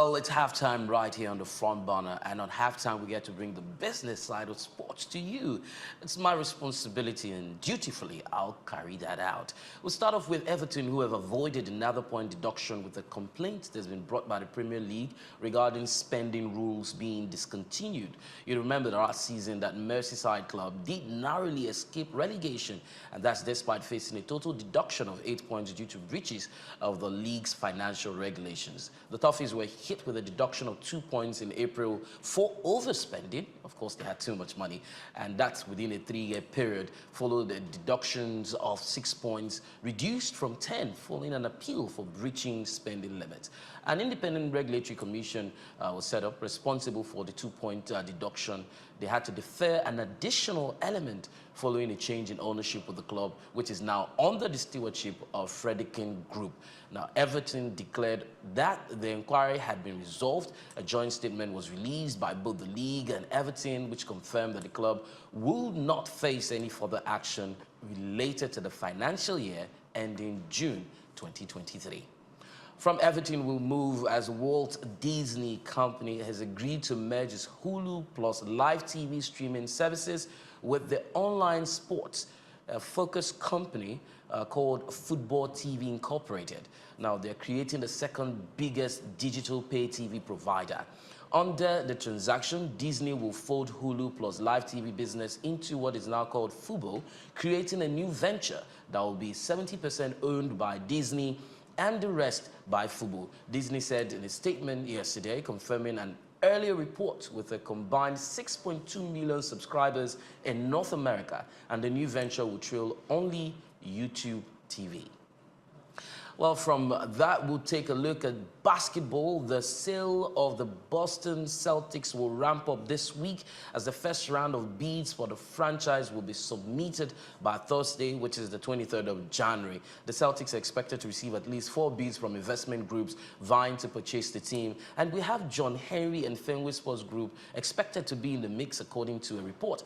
Well, it's halftime right here on the front burner, and on halftime we get to bring the business side of sports to you. It's my responsibility, and dutifully I'll carry that out. We'll start off with Everton, who have avoided another point deduction with a complaint that's been brought by the Premier League regarding spending rules being discontinued. You remember last season that Merseyside club did narrowly escape relegation, and that's despite facing a total deduction of 8 points due to breaches of the league's financial regulations. The Toffees were hit with a deduction of 2 points in April for overspending. Of course, they had too much money, and that's within a 3-year period, followed the deductions of 6 points, reduced from 10 following an appeal for breaching spending limits. An independent regulatory commission was set up responsible for the 2-point deduction. They had to defer an additional element following a change in ownership of the club, which is now under the stewardship of Fredkin Group. Now, Everton declared that the inquiry had been resolved. A joint statement was released by both the league and Everton, which confirmed that the club will not face any further action related to the financial year ending June 2023. From Everton, we'll move as Walt Disney Company has agreed to merge its Hulu plus live TV streaming services with the online sports focused company called FuboTV Incorporated. Now, they're creating the second biggest digital pay TV provider. Under the transaction, Disney will fold Hulu plus live TV business into what is now called Fubo, creating a new venture that will be 70% owned by Disney and the rest by Fubo. Disney said in a statement yesterday, confirming an earlier report with a combined 6.2 million subscribers in North America, and the new venture will trail only YouTube TV. Well, from that, we'll take a look at basketball. The sale of the Boston Celtics will ramp up this week as the first round of bids for the franchise will be submitted by Thursday, which is the 23rd of January. The Celtics are expected to receive at least 4 bids from investment groups vying to purchase the team. And we have John Henry and Fenway Sports Group expected to be in the mix, according to a report.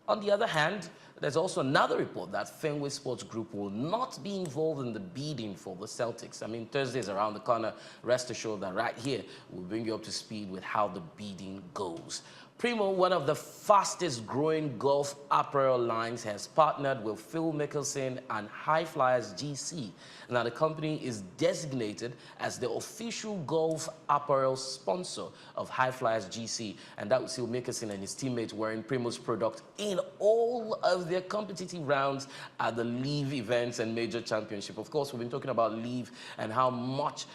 On the other hand, there's also another report that Fenway Sports Group will not be involved in the bidding for the Celtics. I mean, Thursday's around the corner. Rest assured that right here, we'll bring you up to speed with how the bidding goes. Primo, one of the fastest growing golf apparel lines, has partnered with Phil Mickelson and High Flyers GC. Now, the company is designated as the official golf apparel sponsor of High Flyers GC, and that will see Mickelson and his teammates wearing Primo's product in all of their competitive rounds at the LIV events and major championship. Of course, we've been talking about LIV and how much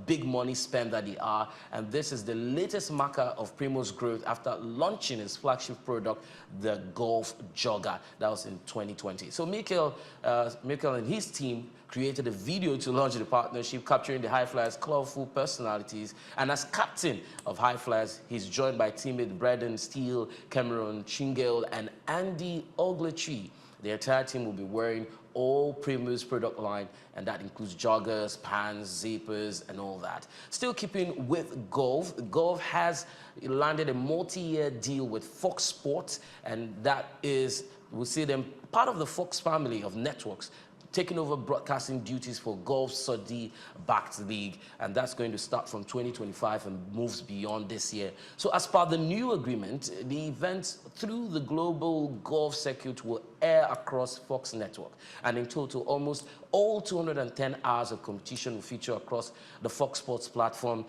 big money spent that they are, and this is the latest marker of Primo's growth after launching his flagship product, the Golf Jogger. That was in 2020. So Mikel and his team created a video to launch the partnership, capturing the High Flyers' colorful personalities. And as captain of High Flyers, he's joined by teammate Braden Steele, Cameron Chingale, and Andy Ogletree. The entire team will be wearing all Primo's product line, and that includes joggers, pants, zippers, and all that. Still keeping with golf, golf has landed a multi-year deal with Fox Sports, and that is, we'll see them part of the Fox family of networks, taking over broadcasting duties for Golf Saudi-backed league, and that's going to start from 2025 and moves beyond this year. So as per the new agreement, the events through the global golf circuit will air across Fox network, and in total, almost all 210 hours of competition will feature across the Fox Sports platform,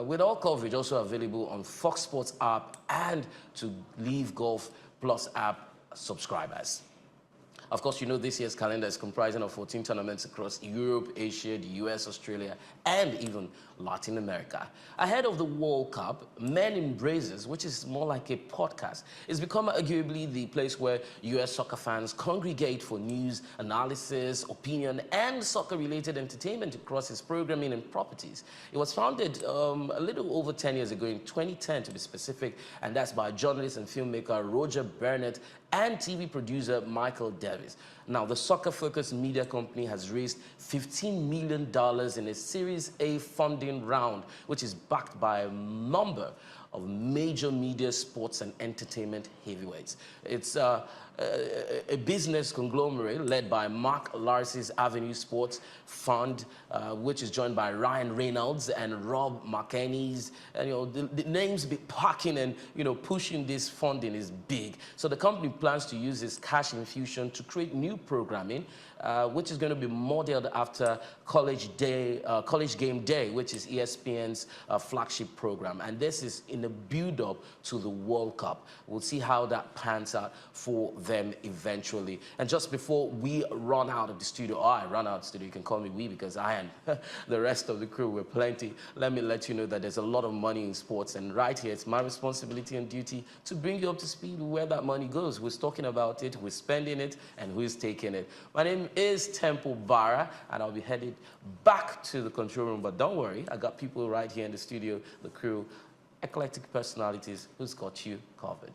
with all coverage also available on Fox Sports app and to LIV Golf Plus app subscribers. Of course, you know this year's calendar is comprising of 14 tournaments across Europe, Asia, the US, Australia, and even Latin America. Ahead of the World Cup, Men in Braces, which is more like a podcast, is becoming arguably the place where US soccer fans congregate for news, analysis, opinion, and soccer-related entertainment across its programming and properties. It was founded a little over 10 years ago, in 2010 to be specific, and that's by journalist and filmmaker Roger Burnett and TV producer Michael Davis. Now, the soccer-focused media company has raised $15 million in a Series A funding round, which is backed by a number of major media, sports, and entertainment heavyweights. It's a business conglomerate led by Mark Lars's Avenue Sports Fund, which is joined by Ryan Reynolds and Rob McKenney's. And, the names be packing and, pushing this funding is big. So the company plans to use this cash infusion to create new programming, which is going to be modeled after College Game Day, which is ESPN's flagship program. And this is in a build-up to the World Cup. We'll see how that pans out for them eventually. And just before we run out of the studio, or I run out of the studio, you can call me we because I and the rest of the crew were plenty. Let me let you know that there's a lot of money in sports, and right here it's my responsibility and duty to bring you up to speed where that money goes, who's talking about it, who's spending it, and who's taking it. My name is Temple Barrah, and I'll be headed back to the control room, but don't worry, I got people right here in the studio, the crew, eclectic personalities who's got you covered.